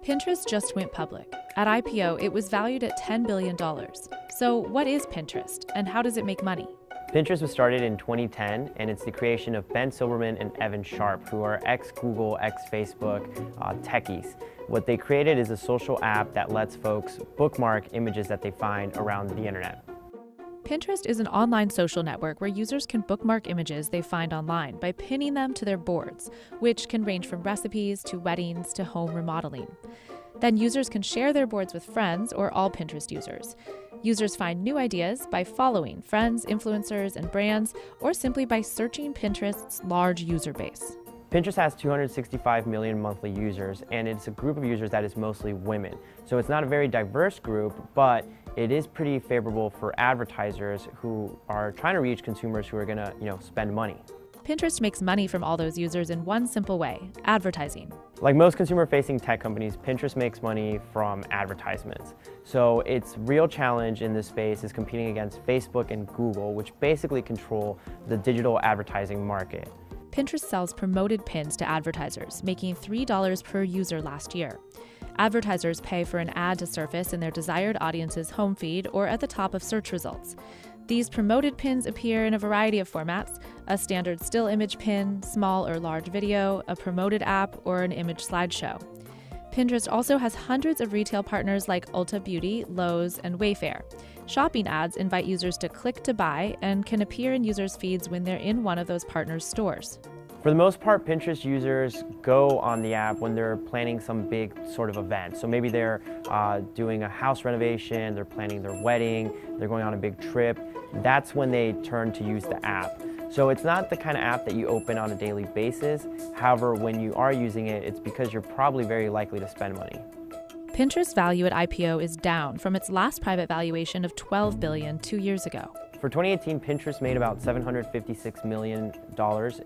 Pinterest just went public. At IPO, it was valued at $10 billion. So what is Pinterest, and how does it make money? Pinterest was started in 2010, and it's the creation of Ben Silbermann and Evan Sharp, who are ex-Google, ex-Facebook techies. What they created is a social app that lets folks bookmark images that they find around the internet. Pinterest is an online social network where users can bookmark images they find online by pinning them to their boards, which can range from recipes to weddings to home remodeling. Then users can share their boards with friends or all Pinterest users. Users find new ideas by following friends, influencers, and brands, or simply by searching Pinterest's large user base. Pinterest has 265 million monthly users, and it's a group of users that is mostly women. So it's not a very diverse group, but it is pretty favorable for advertisers who are trying to reach consumers who are going to, spend money. Pinterest makes money from all those users in one simple way: advertising. Like most consumer-facing tech companies, Pinterest makes money from advertisements. So its real challenge in this space is competing against Facebook and Google, which basically control the digital advertising market. Pinterest sells promoted pins to advertisers, making $3 per user last year. Advertisers pay for an ad to surface in their desired audience's home feed or at the top of search results. These promoted pins appear in a variety of formats: a standard still image pin, small or large video, a promoted app, or an image slideshow. Pinterest also has hundreds of retail partners like Ulta Beauty, Lowe's, and Wayfair. Shopping ads invite users to click to buy and can appear in users' feeds when they're in one of those partners' stores. For the most part, Pinterest users go on the app when they're planning some big sort of event. So maybe they're doing a house renovation, they're planning their wedding, they're going on a big trip. That's when they turn to use the app. So it's not the kind of app that you open on a daily basis. However, when you are using it, it's because you're probably very likely to spend money. Pinterest's value at IPO is down from its last private valuation of $12 billion 2 years ago. For 2018, Pinterest made about $756 million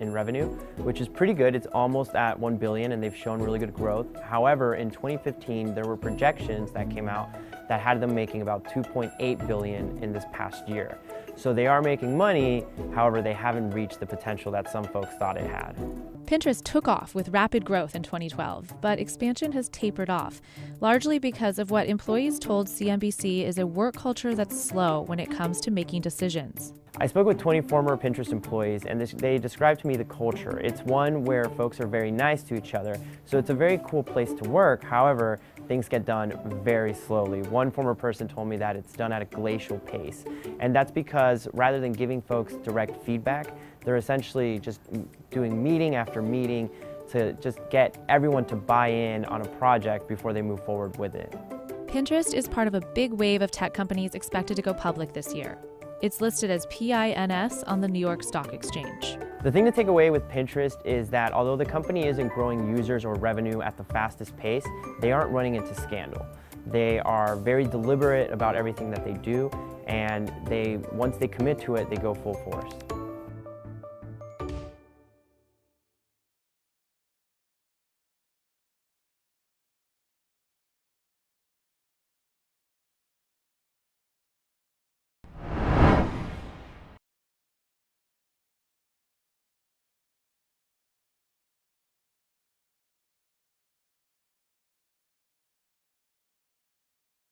in revenue, which is pretty good. It's almost at $1 billion, and they've shown really good growth. However, in 2015, there were projections that came out that had them making about $2.8 billion in this past year. So they are making money, however, they haven't reached the potential that some folks thought it had. Pinterest took off with rapid growth in 2012, but expansion has tapered off, largely because of what employees told CNBC is a work culture that's slow when it comes to making decisions. I spoke with 20 former Pinterest employees, and they described to me the culture. It's one where folks are very nice to each other, so it's a very cool place to work. However, things get done very slowly. One former person told me that it's done at a glacial pace, and that's because rather than giving folks direct feedback, they're essentially just doing meeting after meeting to just get everyone to buy in on a project before they move forward with it. Pinterest is part of a big wave of tech companies expected to go public this year. It's listed as PINS on the New York Stock Exchange. The thing to take away with Pinterest is that although the company isn't growing users or revenue at the fastest pace, they aren't running into scandal. They are very deliberate about everything that they do, and once they commit to it, they go full force.